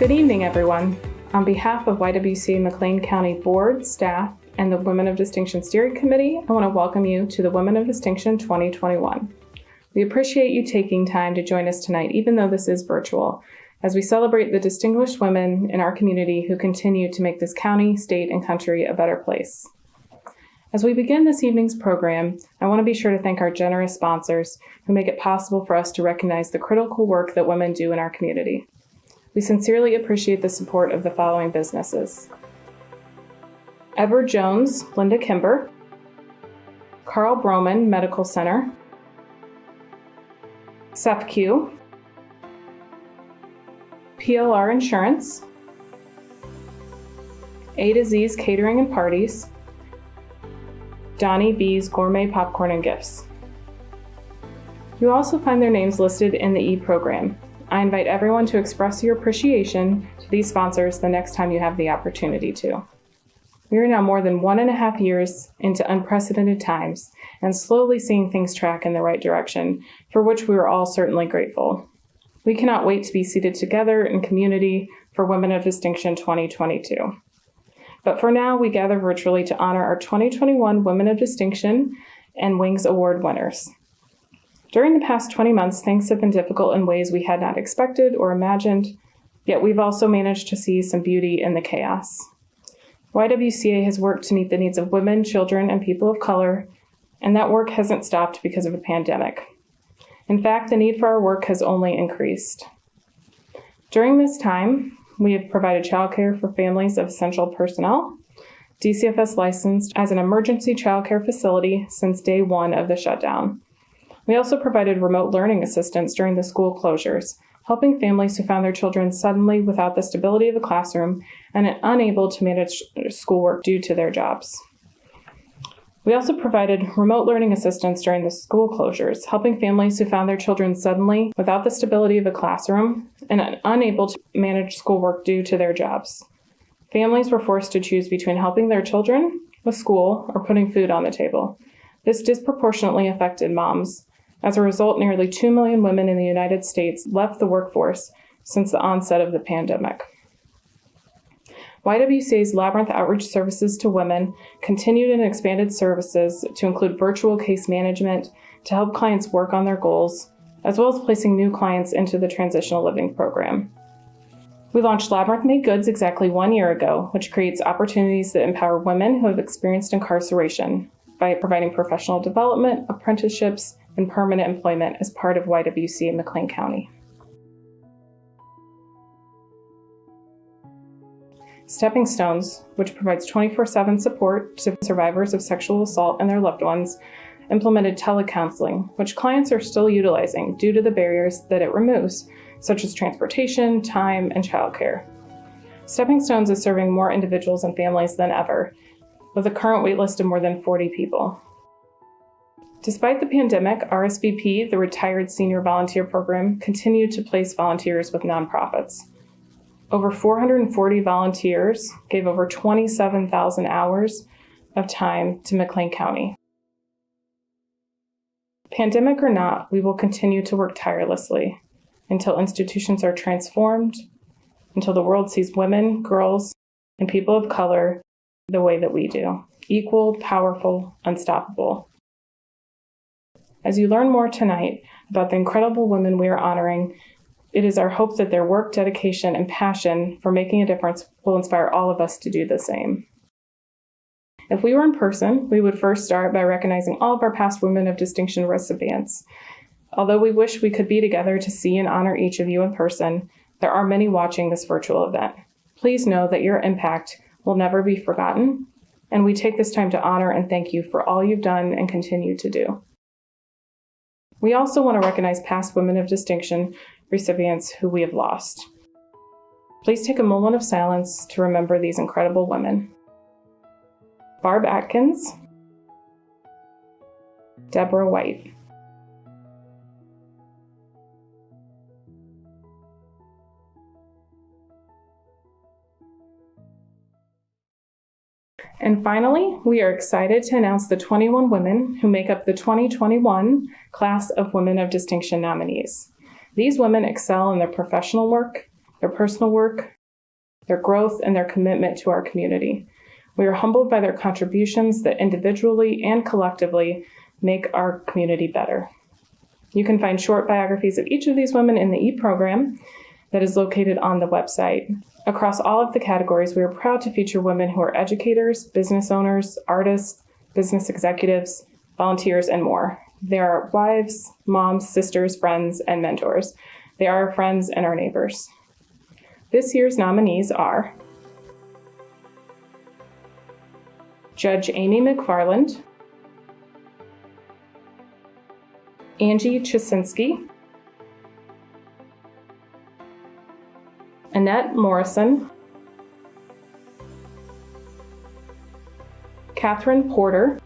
Good evening, everyone. On behalf of YWCA McLean County Board, staff, and the Women of Distinction Steering Committee, I want to welcome you to the Women of Distinction 2021. We appreciate you taking time to join us tonight, even though this is virtual, as we celebrate the distinguished women in our community who continue to make this county, state, and country a better place. As we begin this evening's program, I want to be sure to thank our generous sponsors who make it possible for us to recognize the critical work that women do in our community. We sincerely appreciate the support of the following businesses: Edward Jones, Linda Kimber, Carl Broman Medical Center, SEFQ, PLR Insurance, A to Z's Catering and Parties, Donnie B's Gourmet Popcorn and Gifts. You'll also find their names listed in the e-program. I invite everyone to express your appreciation to these sponsors the next time you have the opportunity to. We are now more than 1.5 years into unprecedented times and slowly seeing things track in the right direction, for which we are all certainly grateful. We cannot wait to be seated together in community for Women of Distinction 2022. But for now, we gather virtually to honor our 2021 Women of Distinction and Wings Award winners. During the past 20 months, things have been difficult in ways we had not expected or imagined, yet we've also managed to see some beauty in the chaos. YWCA has worked to meet the needs of women, children, and people of color, and that work hasn't stopped because of a pandemic. In fact, the need for our work has only increased. During this time, we have provided childcare for families of essential personnel, DCFS licensed as an emergency childcare facility since day one of the shutdown. We also provided remote learning assistance during the school closures, helping families who found their children suddenly without the stability of a classroom and unable to manage schoolwork due to their jobs. We also provided remote learning assistance during the school closures, helping families who found their children suddenly without the stability of a classroom and unable to manage schoolwork due to their jobs. Families were forced to choose between helping their children with school or putting food on the table. This disproportionately affected moms. As a result, nearly 2 million women in the United States left the workforce since the onset of the pandemic. YWCA's Labyrinth Outreach Services to Women continued and expanded services to include virtual case management to help clients work on their goals, as well as placing new clients into the Transitional Living Program. We launched Labyrinth Made Goods exactly 1 year ago, which creates opportunities that empower women who have experienced incarceration by providing professional development, apprenticeships, and permanent employment as part of YWCA McLean County. Stepping Stones, which provides 24/7 support to survivors of sexual assault and their loved ones, implemented telecounseling, which clients are still utilizing due to the barriers that it removes, such as transportation, time, and childcare. Stepping Stones is serving more individuals and families than ever, with a current waitlist of more than 40 people. Despite the pandemic, RSVP, the Retired Senior Volunteer Program, continued to place volunteers with nonprofits. Over 440 volunteers gave over 27,000 hours of time to McLean County. Pandemic or not, we will continue to work tirelessly until institutions are transformed, until the world sees women, girls, and people of color the way that we do: equal, powerful, unstoppable. As you learn more tonight about the incredible women we are honoring, it is our hope that their work, dedication, and passion for making a difference will inspire all of us to do the same. If we were in person, we would first start by recognizing all of our past Women of Distinction recipients. Although we wish we could be together to see and honor each of you in person, there are many watching this virtual event. Please know that your impact will never be forgotten, and we take this time to honor and thank you for all you've done and continue to do. We also want to recognize past Women of Distinction recipients who we have lost. Please take a moment of silence to remember these incredible women. Barb Atkins, Deborah White. And finally, we are excited to announce the 21 women who make up the 2021 class of Women of Distinction nominees. These women excel in their professional work, their personal work, their growth, and their commitment to our community. We are humbled by their contributions that individually and collectively make our community better. You can find short biographies of each of these women in the e-program that is located on the website. Across all of the categories, we are proud to feature women who are educators, business owners, artists, business executives, volunteers, and more. They are wives, moms, sisters, friends, and mentors. They are our friends and our neighbors. This year's nominees are Judge Amy McFarland, Angie Chisinski, Annette Morrison, Catherine Porter,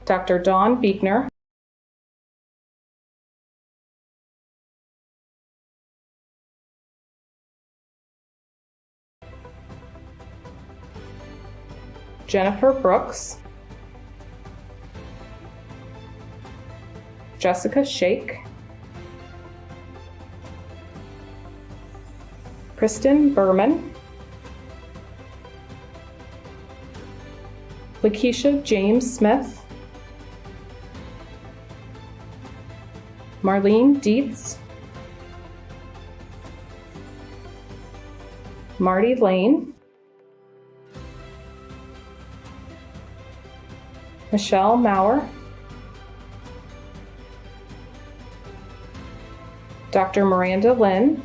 Dr. Dawn Beekner, Jennifer Brooks, Jessica Shake, Kristen Berman, Lakeisha James Smith, Marlene Dietz, Marty Lane, Michelle Maurer, Dr. Miranda Lynn,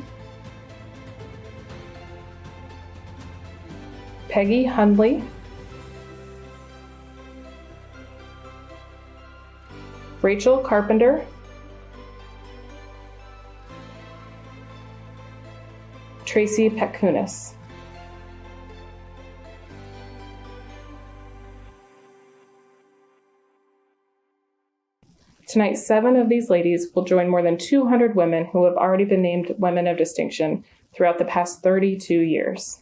Peggy Hundley, Rachel Carpenter, Tracy Pekunis. Tonight, 7 of these ladies will join more than 200 women who have already been named Women of Distinction throughout the past 32 years.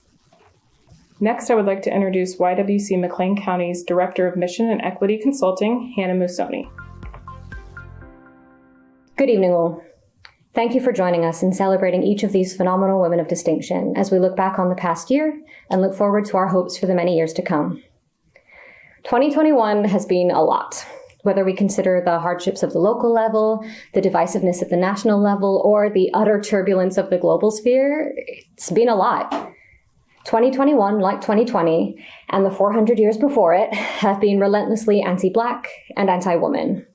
Next, I would like to introduce YWCA McLean County's Director of Mission and Equity Consulting, Hannah Musoni. Good evening, all. Thank you for joining us in celebrating each of these phenomenal women of distinction as we look back on the past year and look forward to our hopes for the many years to come. 2021 has been a lot. Whether we consider the hardships of the local level, the divisiveness at the national level, or the utter turbulence of the global sphere, it's been a lot. 2021, like 2020, and the 400 years before it, have been relentlessly anti-Black and anti-woman.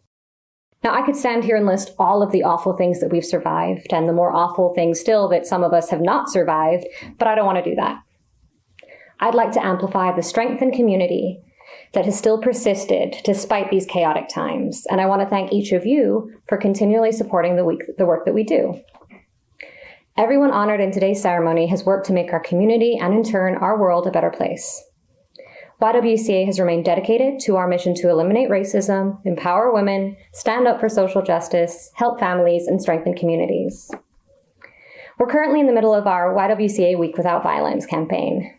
Now, I could stand here and list all of the awful things that we've survived, and the more awful things still that some of us have not survived, but I don't want to do that. I'd like to amplify the strength and community that has still persisted despite these chaotic times, and I want to thank each of you for continually supporting the work that we do. Everyone honored in today's ceremony has worked to make our community and in turn our world a better place. YWCA has remained dedicated to our mission to eliminate racism, empower women, stand up for social justice, help families, and strengthen communities. We're currently in the middle of our YWCA Week Without Violence campaign.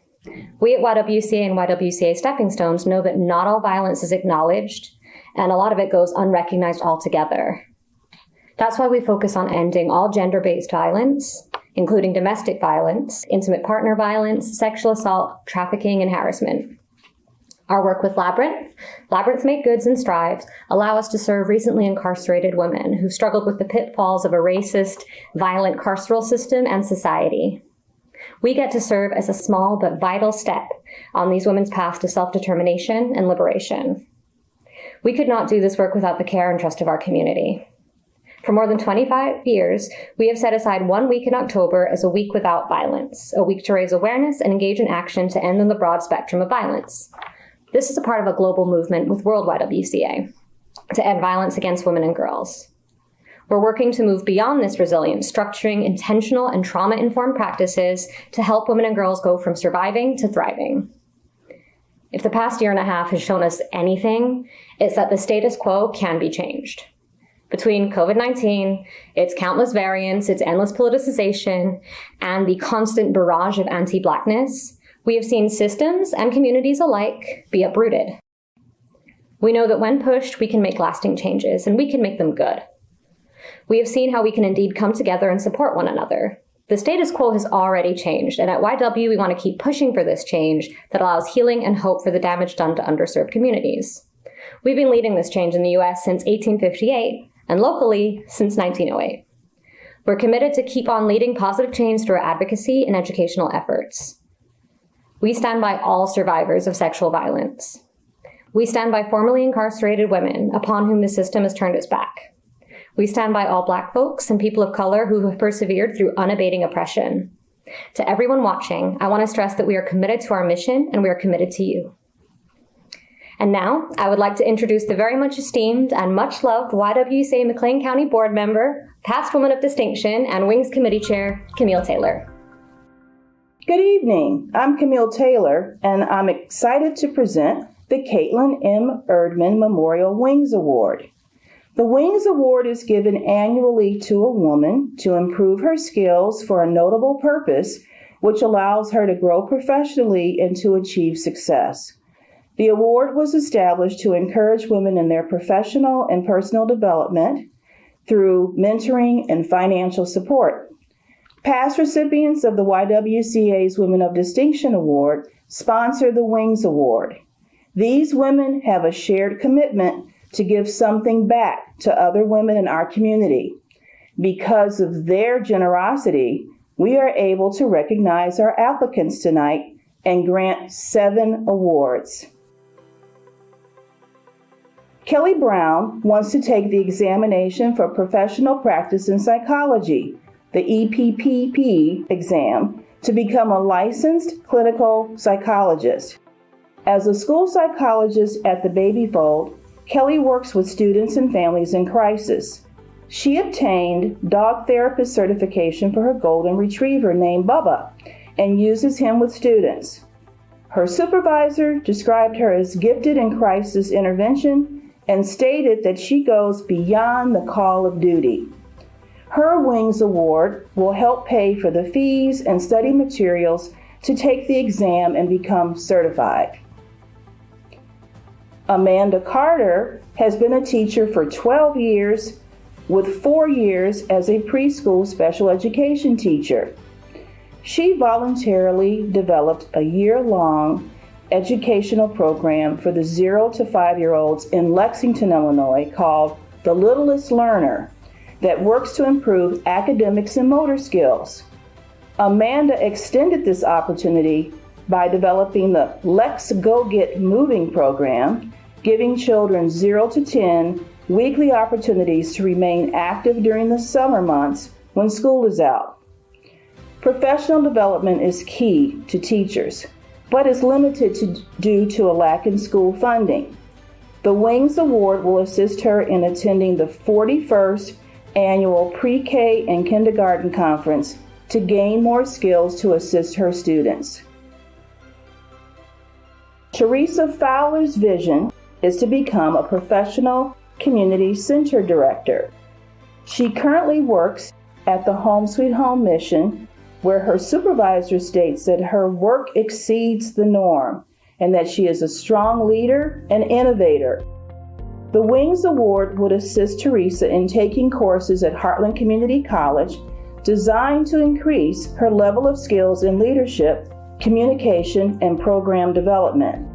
We at YWCA and YWCA Stepping Stones know that not all violence is acknowledged, and a lot of it goes unrecognized altogether. That's why we focus on ending all gender-based violence, including domestic violence, intimate partner violence, sexual assault, trafficking, and harassment. Our work with Labyrinth Make Goods and Strives allow us to serve recently incarcerated women who struggled with the pitfalls of a racist, violent carceral system and society. We get to serve as a small but vital step on these women's path to self-determination and liberation. We could not do this work without the care and trust of our community. For more than 25 years, we have set aside 1 week in October as a week without violence, a week to raise awareness and engage in action to end the broad spectrum of violence. This is a part of a global movement with World YWCA to end violence against women and girls. We're working to move beyond this resilience, structuring intentional and trauma-informed practices to help women and girls go from surviving to thriving. If the past year and a half has shown us anything, it's that the status quo can be changed. Between COVID-19, its countless variants, its endless politicization, and the constant barrage of anti-Blackness, we have seen systems and communities alike be uprooted. We know that when pushed, we can make lasting changes, and we can make them good. We have seen how we can indeed come together and support one another. The status quo has already changed, and at YW we want to keep pushing for this change that allows healing and hope for the damage done to underserved communities. We've been leading this change in the US since 1858, and locally since 1908. We're committed to keep on leading positive change through our advocacy and educational efforts. We stand by all survivors of sexual violence. We stand by formerly incarcerated women upon whom the system has turned its back. We stand by all Black folks and people of color who have persevered through unabating oppression. To everyone watching, I want to stress that we are committed to our mission and we are committed to you. And now, I would like to introduce the very much esteemed and much loved YWCA McLean County Board Member, past Woman of Distinction, and Wings Committee Chair, Camille Taylor. Good evening. I'm Camille Taylor, and I'm excited to present the Caitlin M. Erdman Memorial Wings Award. The Wings Award is given annually to a woman to improve her skills for a notable purpose, which allows her to grow professionally and to achieve success. The award was established to encourage women in their professional and personal development through mentoring and financial support. Past recipients of the YWCA's Women of Distinction Award sponsor the Wings Award. These women have a shared commitment to give something back to other women in our community. Because of their generosity, we are able to recognize our applicants tonight and grant 7 awards. Kelly Brown wants to take the examination for professional practice in psychology, the EPPP exam, to become a licensed clinical psychologist. As a school psychologist at the Baby Fold, Kelly works with students and families in crisis. She obtained dog therapist certification for her golden retriever named Bubba and uses him with students. Her supervisor described her as gifted in crisis intervention and stated that she goes beyond the call of duty. Her Wings Award will help pay for the fees and study materials to take the exam and become certified. Amanda Carter has been a teacher for 12 years with 4 years as a preschool special education teacher. She voluntarily developed a year-long educational program for the 0 to 5-year-olds in Lexington, Illinois called The Littlest Learner that works to improve academics and motor skills. Amanda extended this opportunity by developing the Let's Go Get Moving program, giving children 0 to 10 weekly opportunities to remain active during the summer months when school is out. Professional development is key to teachers, but is limited due to a lack in school funding. The Wings Award will assist her in attending the 41st annual Pre-K and Kindergarten Conference to gain more skills to assist her students. Teresa Fowler's vision is to become a professional community center director. She currently works at the Home Sweet Home mission, where her supervisor states that her work exceeds the norm and that she is a strong leader and innovator. The Wings Award would assist Teresa in taking courses at Heartland Community College designed to increase her level of skills in leadership, communication, and program development.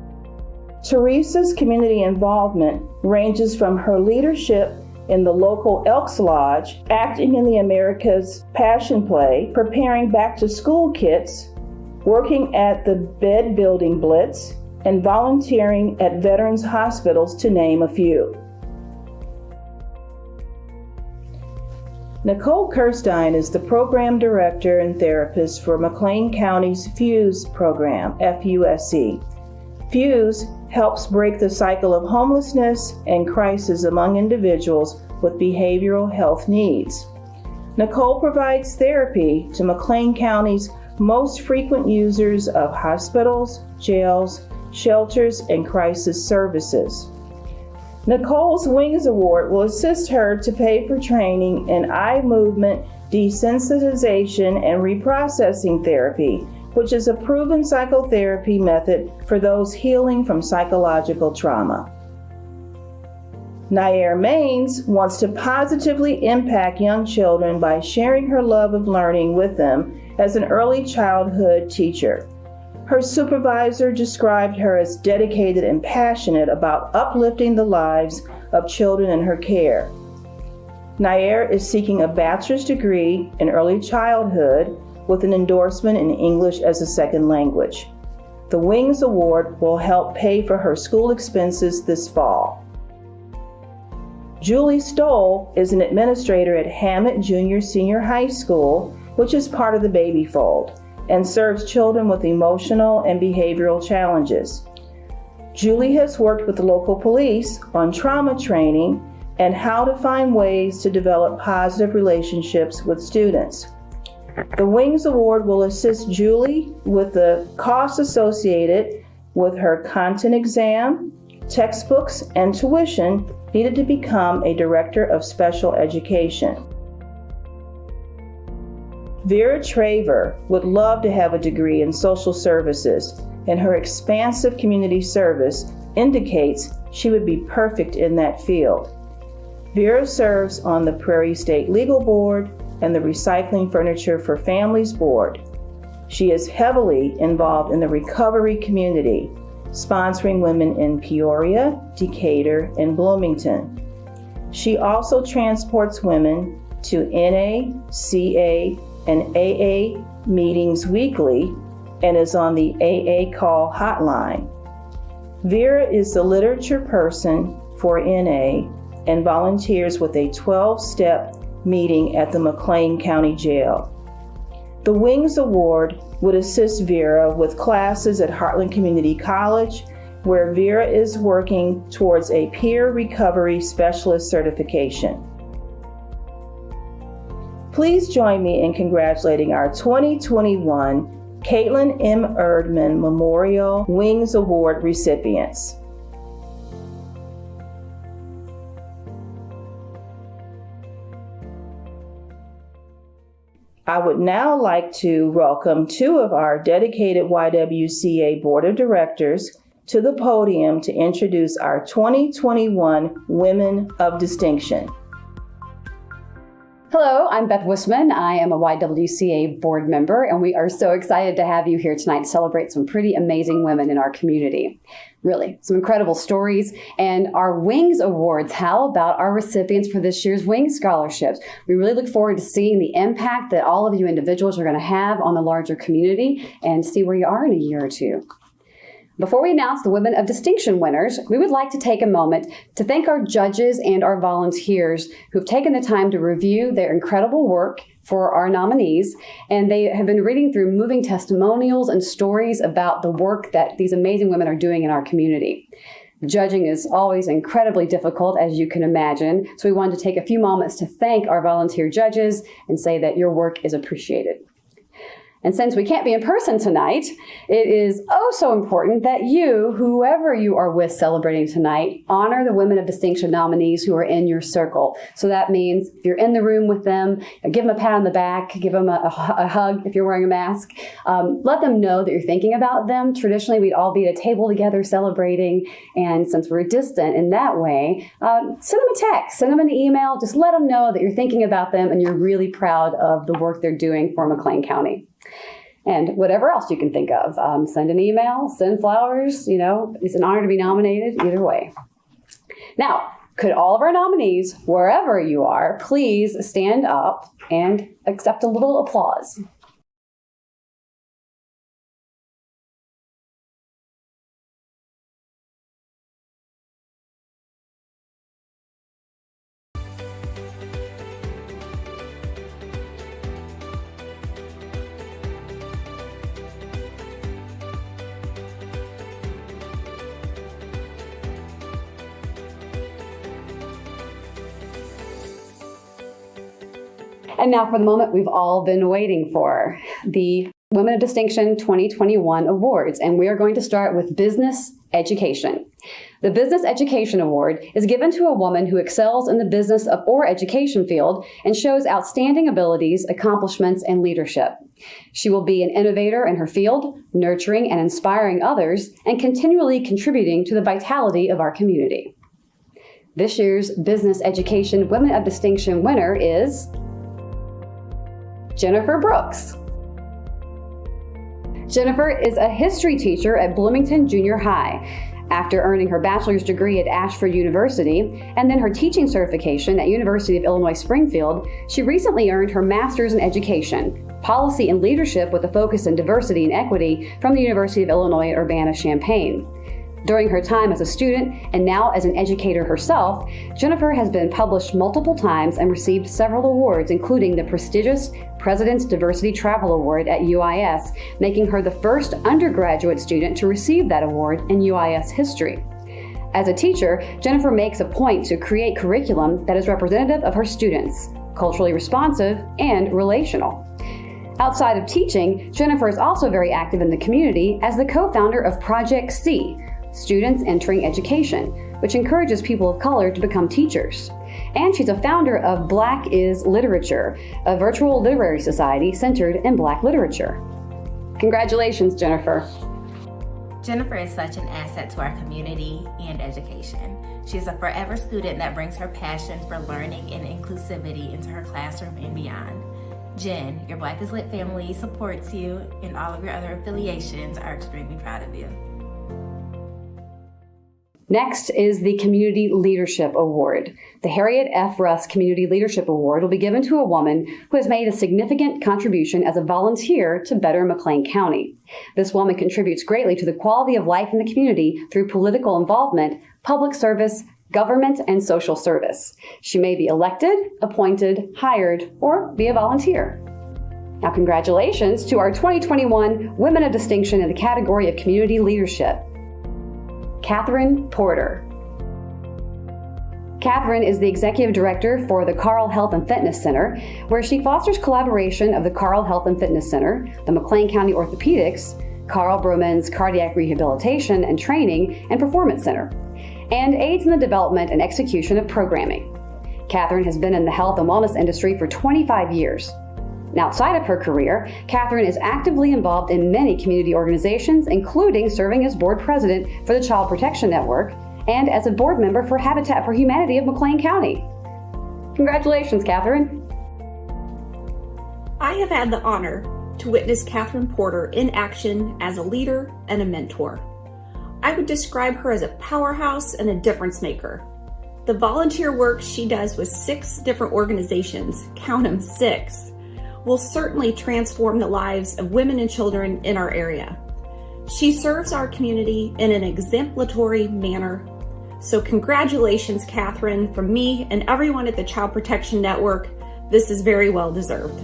Teresa's community involvement ranges from her leadership in the local Elks Lodge, acting in the America's Passion Play, preparing back-to-school kits, working at the Bed Building Blitz, and volunteering at veterans hospitals, to name a few. Nicole Kirstein is the program director and therapist for McLean County's FUSE program, FUSE. FUSE helps break the cycle of homelessness and crisis among individuals with behavioral health needs. Nicole provides therapy to McLean County's most frequent users of hospitals, jails, shelters, and crisis services. Nicole's Wings Award will assist her to pay for training in eye movement desensitization and reprocessing therapy, which is a proven psychotherapy method for those healing from psychological trauma. Nair Maines wants to positively impact young children by sharing her love of learning with them as an early childhood teacher. Her supervisor described her as dedicated and passionate about uplifting the lives of children in her care. Nair is seeking a bachelor's degree in early childhood with an endorsement in English as a second language. The Wings Award will help pay for her school expenses this fall. Julie Stoll is an administrator at Hammett Junior Senior High School, which is part of the Baby Fold, and serves children with emotional and behavioral challenges. Julie has worked with the local police on trauma training and how to find ways to develop positive relationships with students. The Wings Award will assist Julie with the costs associated with her content exam, textbooks, and tuition needed to become a director of special education. Vera Traver would love to have a degree in social services, and her expansive community service indicates she would be perfect in that field. Vera serves on the Prairie State Legal Board and the Recycling Furniture for Families Board. She is heavily involved in the recovery community, sponsoring women in Peoria, Decatur, and Bloomington. She also transports women to NA, CA, and AA meetings weekly and is on the AA call hotline. Vera is the literature person for NA and volunteers with a 12-step meeting at the McLean County Jail. The Wings Award would assist Vera with classes at Heartland Community College, where Vera is working towards a peer recovery specialist certification. Please join me in congratulating our 2021 Caitlin M. Erdman Memorial Wings Award recipients. I would now like to welcome two of our dedicated YWCA Board of Directors to the podium to introduce our 2021 Women of Distinction. Hello, I'm Beth Wisman. I am a YWCA board member, and we are so excited to have you here tonight to celebrate some pretty amazing women in our community. Really, some incredible stories. And our Wings Awards, how about our recipients for this year's Wings Scholarships? We really look forward to seeing the impact that all of you individuals are going to have on the larger community and see where you are in a year or two. Before we announce the Women of Distinction winners, we would like to take a moment to thank our judges and our volunteers who've taken the time to review their incredible work for our nominees, and they have been reading through moving testimonials and stories about the work that these amazing women are doing in our community. Judging is always incredibly difficult, as you can imagine, so we wanted to take a few moments to thank our volunteer judges and say that your work is appreciated. And since we can't be in person tonight, it is oh so important that you, whoever you are with celebrating tonight, honor the Women of Distinction nominees who are in your circle. So that means if you're in the room with them, give them a pat on the back, give them a hug if you're wearing a mask. Let them know that you're thinking about them. Traditionally, we'd all be at a table together celebrating. And since we're distant in that way, send them a text, send them an email. Just let them know that you're thinking about them and you're really proud of the work they're doing for McLean County. And whatever else you can think of, send an email, send flowers, it's an honor to be nominated either way. Now, could all of our nominees, wherever you are, please stand up and accept a little applause. And now for the moment we've all been waiting for, the Women of Distinction 2021 Awards. And we are going to start with Business Education. The Business Education Award is given to a woman who excels in the business or education field and shows outstanding abilities, accomplishments, and leadership. She will be an innovator in her field, nurturing and inspiring others, and continually contributing to the vitality of our community. This year's Business Education Women of Distinction winner is Jennifer Brooks. Jennifer is a history teacher at Bloomington Junior High. After earning her bachelor's degree at Ashford University and then her teaching certification at University of Illinois Springfield, she recently earned her master's in education, policy and leadership with a focus in diversity and equity from the University of Illinois at Urbana-Champaign. During her time as a student and now as an educator herself, Jennifer has been published multiple times and received several awards, including the prestigious President's Diversity Travel Award at UIS, making her the first undergraduate student to receive that award in UIS history. As a teacher, Jennifer makes a point to create curriculum that is representative of her students, culturally responsive, and relational. Outside of teaching, Jennifer is also very active in the community as the co-founder of Project C, Students Entering Education, which encourages people of color to become teachers. And she's a founder of Black is Literature, a virtual literary society centered in Black literature. Congratulations, Jennifer. Jennifer is such an asset to our community and education. She is a forever student that brings her passion for learning and inclusivity into her classroom and beyond. Jen, your Black is Lit family supports you, and all of your other affiliations are extremely proud of you. Next is the Community Leadership Award. The Harriet F. Russ Community Leadership Award will be given to a woman who has made a significant contribution as a volunteer to better McLean County. This woman contributes greatly to the quality of life in the community through political involvement, public service, government, and social service. She may be elected, appointed, hired, or be a volunteer. Now, congratulations to our 2021 Women of Distinction in the category of Community Leadership. Catherine Porter. Catherine is the Executive Director for the Carl Health and Fitness Center, where she fosters collaboration of the Carl Health and Fitness Center, the McLean County Orthopedics, Carl Broman's Cardiac Rehabilitation and Training and Performance Center, and aids in the development and execution of programming. Catherine has been in the health and wellness industry for 25 years. And outside of her career, Catherine is actively involved in many community organizations, including serving as board president for the Child Protection Network and as a board member for Habitat for Humanity of McLean County. Congratulations, Catherine. I have had the honor to witness Catherine Porter in action as a leader and a mentor. I would describe her as a powerhouse and a difference maker. The volunteer work she does with 6 different organizations, count them 6, will certainly transform the lives of women and children in our area. She serves our community in an exemplary manner. So congratulations, Catherine, from me and everyone at the Child Protection Network. This is very well deserved.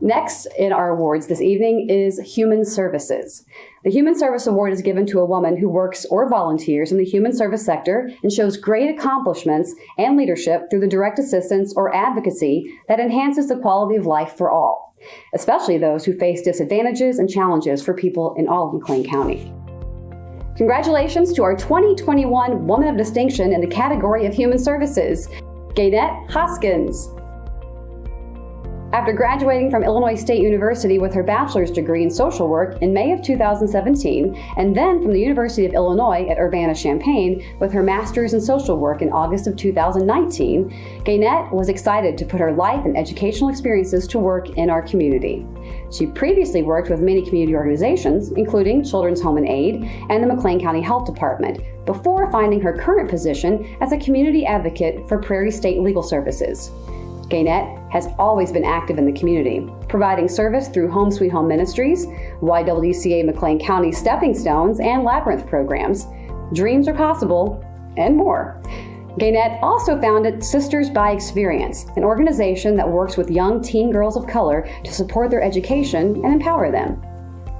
Next in our awards this evening is Human Services. The Human Service Award is given to a woman who works or volunteers in the human service sector and shows great accomplishments and leadership through the direct assistance or advocacy that enhances the quality of life for all, especially those who face disadvantages and challenges for people in all of McLean County. Congratulations to our 2021 Woman of Distinction in the category of Human Services, Gaynette Hoskins. After graduating from Illinois State University with her bachelor's degree in social work in May of 2017, and then from the University of Illinois at Urbana-Champaign with her master's in social work in August of 2019, Gaynette was excited to put her life and educational experiences to work in our community. She previously worked with many community organizations, including Children's Home and Aid and the McLean County Health Department, before finding her current position as a community advocate for Prairie State Legal Services. Gaynette has always been active in the community, providing service through Home Sweet Home Ministries, YWCA McLean County Stepping Stones, and Labyrinth programs. Dreams are possible, and more. Gaynette also founded Sisters by Experience, an organization that works with young teen girls of color to support their education and empower them.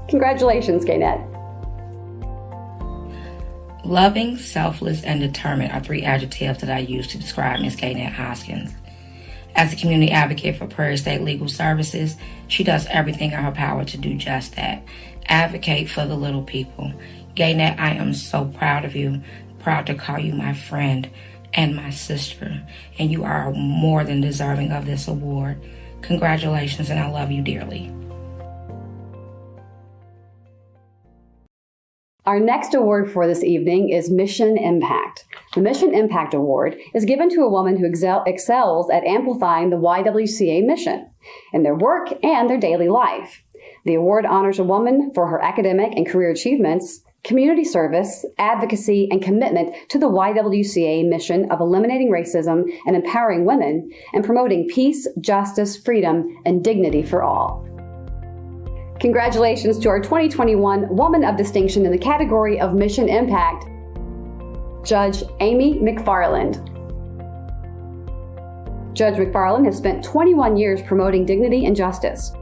Congratulations, Gaynette. Loving, selfless, and determined are 3 adjectives that I use to describe Ms. Gaynette Hoskins. As a community advocate for Prairie State Legal Services, she does everything in her power to do just that. Advocate for the little people. Gaynette, I am so proud of you. Proud to call you my friend and my sister. And you are more than deserving of this award. Congratulations, and I love you dearly. Our next award for this evening is Mission Impact. The Mission Impact Award is given to a woman who excels at amplifying the YWCA mission in their work and their daily life. The award honors a woman for her academic and career achievements, community service, advocacy, and commitment to the YWCA mission of eliminating racism and empowering women and promoting peace, justice, freedom, and dignity for all. Congratulations to our 2021 Woman of Distinction in the category of Mission Impact, Judge Amy McFarland. Judge McFarland has spent 21 years promoting dignity and justice.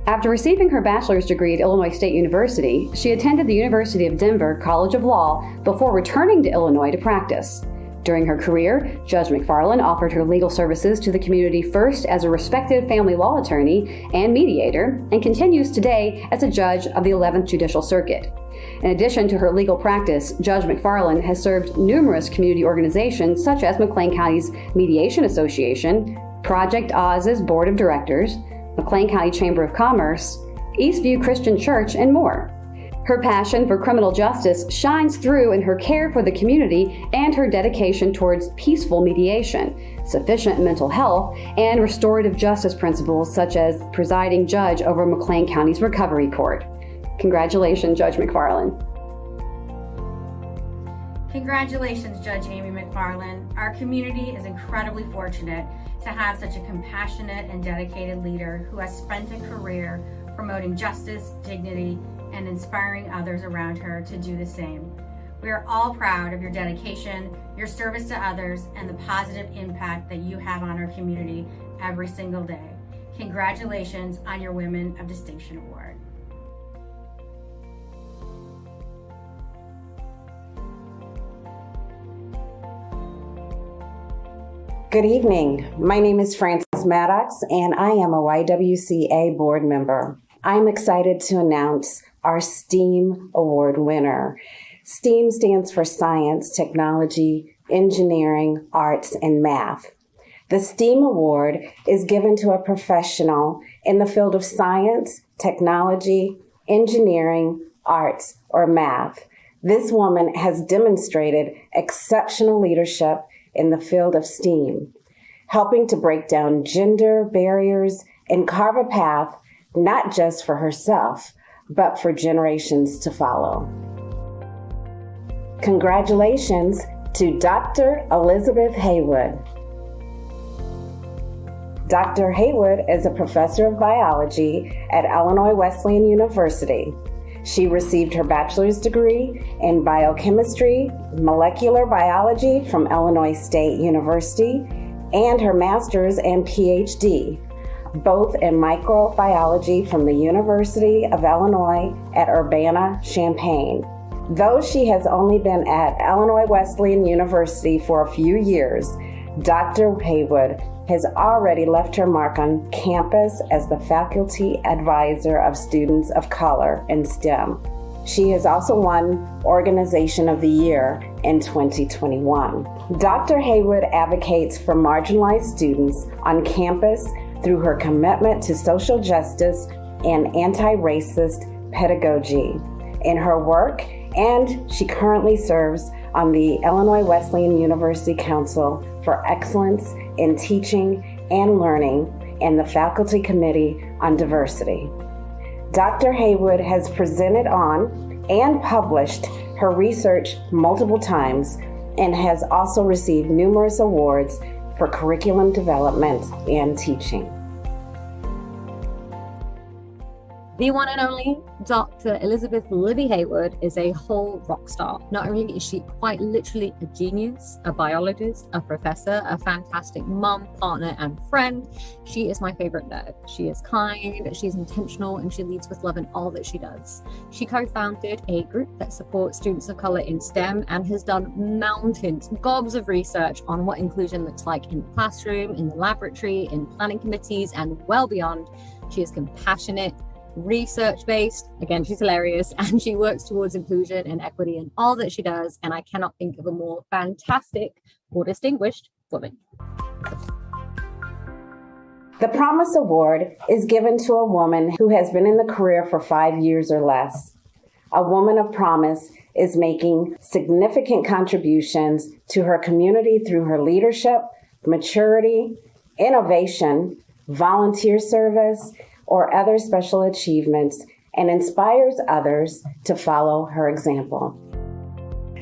After receiving her bachelor's degree at Illinois State University, she attended the University of Denver College of Law before returning to Illinois to practice. During her career, Judge McFarland offered her legal services to the community first as a respected family law attorney and mediator, and continues today as a judge of the 11th Judicial Circuit. In addition to her legal practice, Judge McFarland has served numerous community organizations such as McLean County's Mediation Association, Project Oz's Board of Directors, McLean County Chamber of Commerce, Eastview Christian Church, and more. Her passion for criminal justice shines through in her care for the community and her dedication towards peaceful mediation, sufficient mental health, and restorative justice principles such as presiding judge over McLean County's Recovery Court. Congratulations, Judge McFarland. Congratulations, Judge Amy McFarland. Our community is incredibly fortunate to have such a compassionate and dedicated leader who has spent a career promoting justice, dignity, and inspiring others around her to do the same. We are all proud of your dedication, your service to others, and the positive impact that you have on our community every single day. Congratulations on your Women of Distinction Award. Good evening. My name is Frances Maddox, and I am a YWCA board member. I'm excited to announce our STEAM Award winner. STEAM stands for Science, Technology, Engineering, Arts, and Math. The STEAM Award is given to a professional in the field of science, technology, engineering, arts, or math. This woman has demonstrated exceptional leadership in the field of STEAM, helping to break down gender barriers and carve a path not just for herself, but for generations to follow. Congratulations to Dr. Elizabeth Haywood. Dr. Haywood is a professor of biology at Illinois Wesleyan University. She received her bachelor's degree in biochemistry, molecular biology from Illinois State University, and her master's and PhD, both in microbiology from the University of Illinois at Urbana-Champaign. Though she has only been at Illinois Wesleyan University for a few years, Dr. Haywood has already left her mark on campus as the faculty advisor of students of color in STEM. She has also won Organization of the Year in 2021. Dr. Haywood advocates for marginalized students on campus through her commitment to social justice and anti-racist pedagogy. In her work, and she currently serves on the Illinois Wesleyan University Council for Excellence in Teaching and Learning and the Faculty Committee on Diversity. Dr. Haywood has presented on and published her research multiple times and has also received numerous awards for curriculum development and teaching. The one and only Dr. Elizabeth Libby Haywood is a whole rock star. Not only is she quite literally a genius, a biologist, a professor, a fantastic mom, partner, and friend, she is my favorite nerd. She is kind, she's intentional, and she leads with love in all that she does. She co-founded a group that supports students of color in STEM and has done mountains, gobs of research on what inclusion looks like in the classroom, in the laboratory, in planning committees, and well beyond. She is compassionate, research-based, again, she's hilarious, and she works towards inclusion and equity in all that she does, and I cannot think of a more fantastic or distinguished woman. The Promise Award is given to a woman who has been in the career for 5 years or less. a woman of promise is making significant contributions to her community through her leadership, maturity, innovation, volunteer service, or other special achievements, and inspires others to follow her example.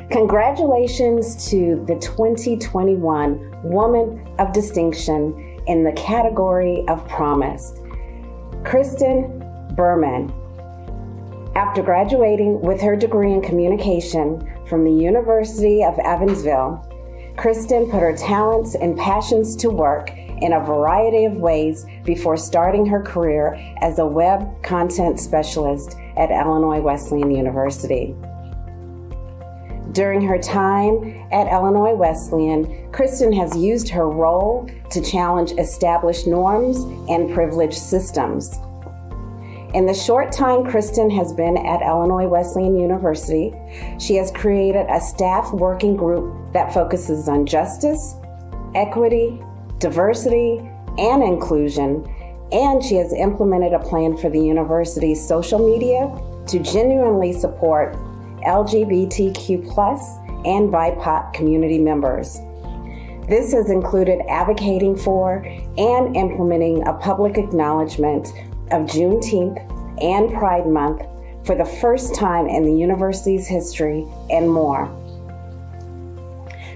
Congratulations to the 2021 Woman of Distinction in the category of Promise, Kristen Berman. After graduating with her degree in communication from the University of Evansville, Kristen put her talents and passions to work in a variety of ways before starting her career as a web content specialist at Illinois Wesleyan University. During her time at Illinois Wesleyan, Kristen has used her role to challenge established norms and privileged systems. In the short time Kristen has been at Illinois Wesleyan University, she has created a staff working group that focuses on justice, equity, diversity, and inclusion, and she has implemented a plan for the university's social media to genuinely support LGBTQ+ and BIPOC community members. This has included advocating for and implementing a public acknowledgement of Juneteenth and Pride Month for the first time in the university's history, and more.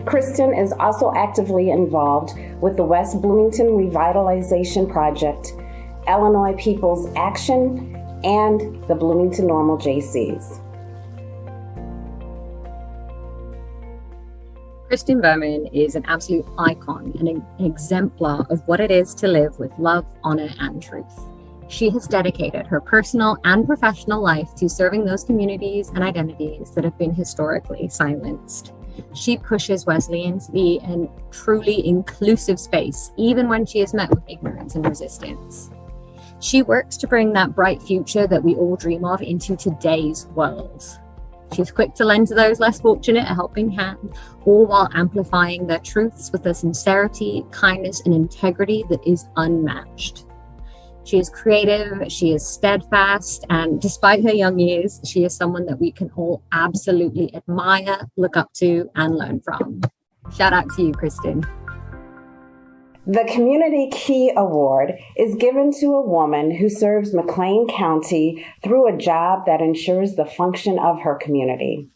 Kristen is also actively involved with the West Bloomington Revitalization Project, Illinois People's Action, and the Bloomington Normal JCs. Kristen Berman is an absolute icon and an exemplar of what it is to live with love, honor, and truth. She has dedicated her personal and professional life to serving those communities and identities that have been historically silenced. She pushes Wesleyan to be a truly inclusive space, even when she is met with ignorance and resistance. She works to bring that bright future that we all dream of into today's world. She's quick to lend to those less fortunate a helping hand, all while amplifying their truths with a sincerity, kindness, and integrity that is unmatched. She is creative, she is steadfast, and despite her young years, she is someone that we can all absolutely admire, look up to, and learn from. Shout out to you, Kristen. The Community Key Award is given to a woman who serves McLean County through a job that ensures the function of her community.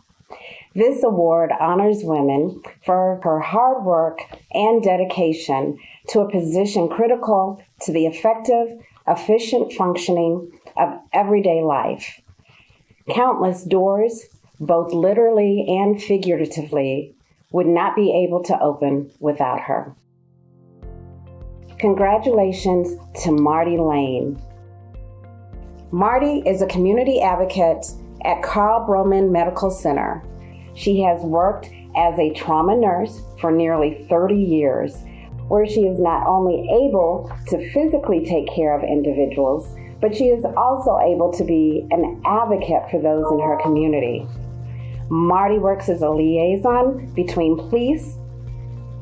This award honors women for her hard work and dedication to a position critical to the effective, efficient functioning of everyday life. Countless doors, both literally and figuratively, would not be able to open without her. Congratulations to Marty Lane. Marty is a community advocate at Carl Broman Medical Center. She has worked as a trauma nurse for nearly 30 years, where she is not only able to physically take care of individuals, but she is also able to be an advocate for those in her community. Marty works as a liaison between police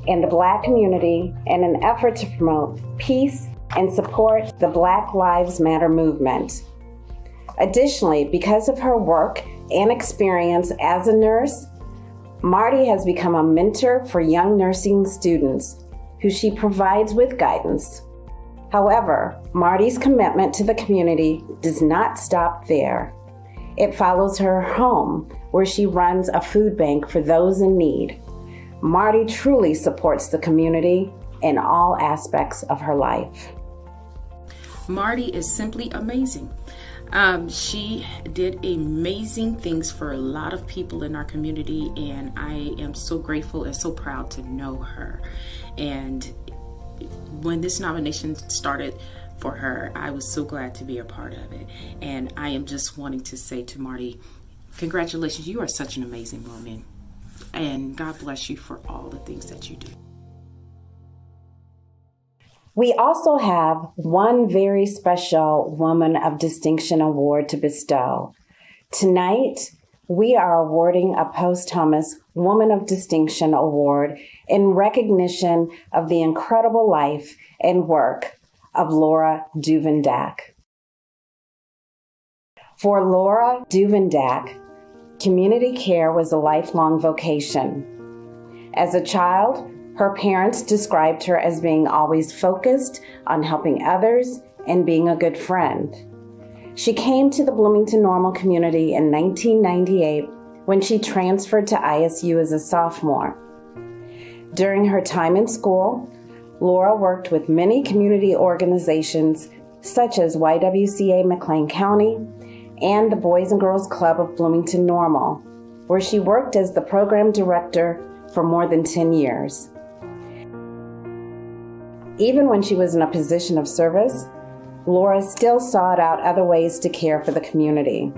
and the Black community in an effort to promote peace and support the Black Lives Matter movement. Additionally, because of her work and experience as a nurse, Marty has become a mentor for young nursing students who she provides with guidance. However, Marty's commitment to the community does not stop there. It follows her home, where she runs a food bank for those in need. Marty truly supports the community in all aspects of her life. Marty is simply amazing. She did amazing things for a lot of people in our community, and I am so grateful and so proud to know her. And when this nomination started for her, I was so glad to be a part of it. And I am just wanting to say to Marty, congratulations, you are such an amazing woman. And God bless you for all the things that you do. We also have one very special Woman of Distinction award to bestow. Tonight, we are awarding a posthumous Woman of Distinction award in recognition of the incredible life and work of Laura Duvendak. For Laura Duvendak, Community care was a lifelong vocation. As a child, her parents described her as being always focused on helping others and being a good friend. She came to the Bloomington Normal community in 1998 when she transferred to ISU as a sophomore. During her time in school, Laura worked with many community organizations such as YWCA McLean County and the Boys and Girls Club of Bloomington Normal, where she worked as the program director for more than 10 years. Even when she was in a position of service, Laura still sought out other ways to care for the community.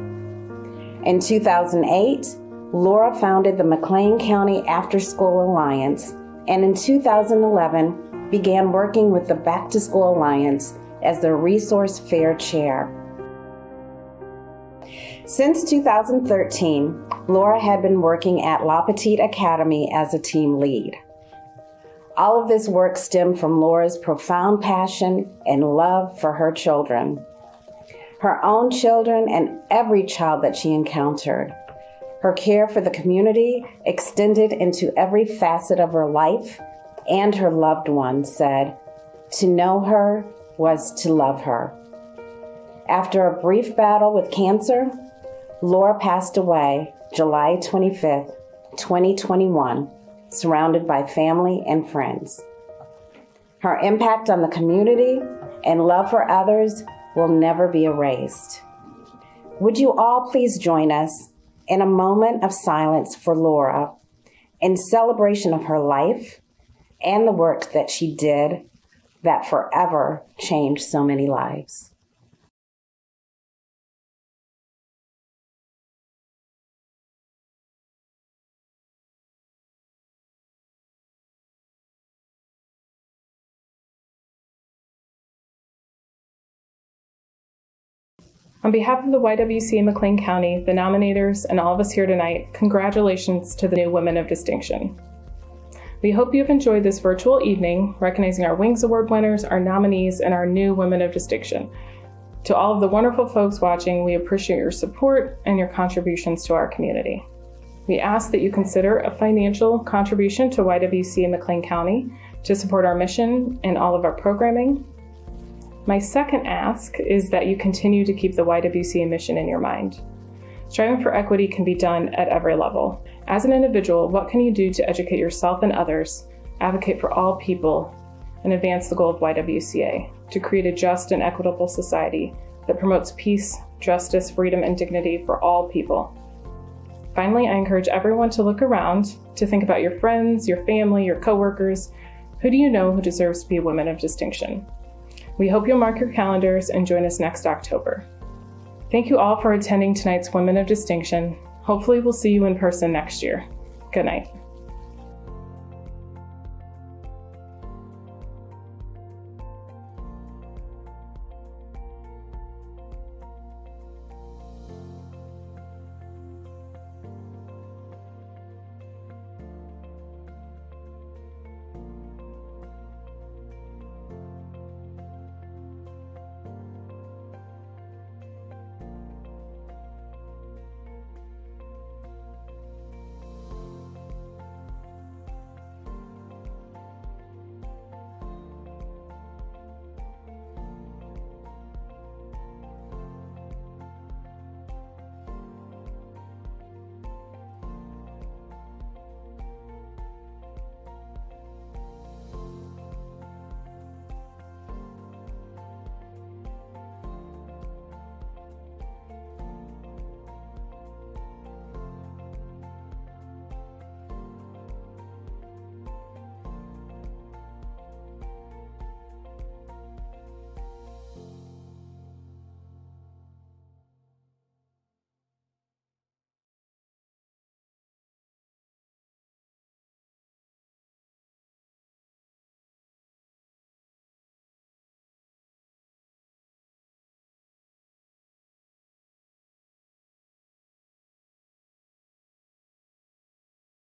In 2008, Laura founded the McLean County After School Alliance, and in 2011 began working with the Back to School Alliance as the Resource Fair Chair. Since 2013, Laura had been working at La Petite Academy as a team lead. All of this work stemmed from Laura's profound passion and love for her children, her own children, and every child that she encountered. Her care for the community extended into every facet of her life, and her loved ones said, "To know her was to love her." After a brief battle with cancer, Laura passed away July 25th, 2021, surrounded by family and friends. Her impact on the community and love for others will never be erased. Would you all please join us in a moment of silence for Laura in celebration of her life and the work that she did that forever changed so many lives. On behalf of the YWCA McLean County, the nominators, and all of us here tonight, congratulations to the new Women of Distinction. We hope you've enjoyed this virtual evening, recognizing our Wings Award winners, our nominees, and our new Women of Distinction. To all of the wonderful folks watching, we appreciate your support and your contributions to our community. We ask that you consider a financial contribution to YWCA McLean County to support our mission and all of our programming. My second ask is that you continue to keep the YWCA mission in your mind. Striving for equity can be done at every level. As an individual, what can you do to educate yourself and others, advocate for all people, and advance the goal of YWCA to create a just and equitable society that promotes peace, justice, freedom, and dignity for all people? Finally, I encourage everyone to look around, to think about your friends, your family, your coworkers. Who do you know who deserves to be a woman of distinction? We hope you'll mark your calendars and join us next October. Thank you all for attending tonight's Women of Distinction. Hopefully we'll see you in person next year. Good night.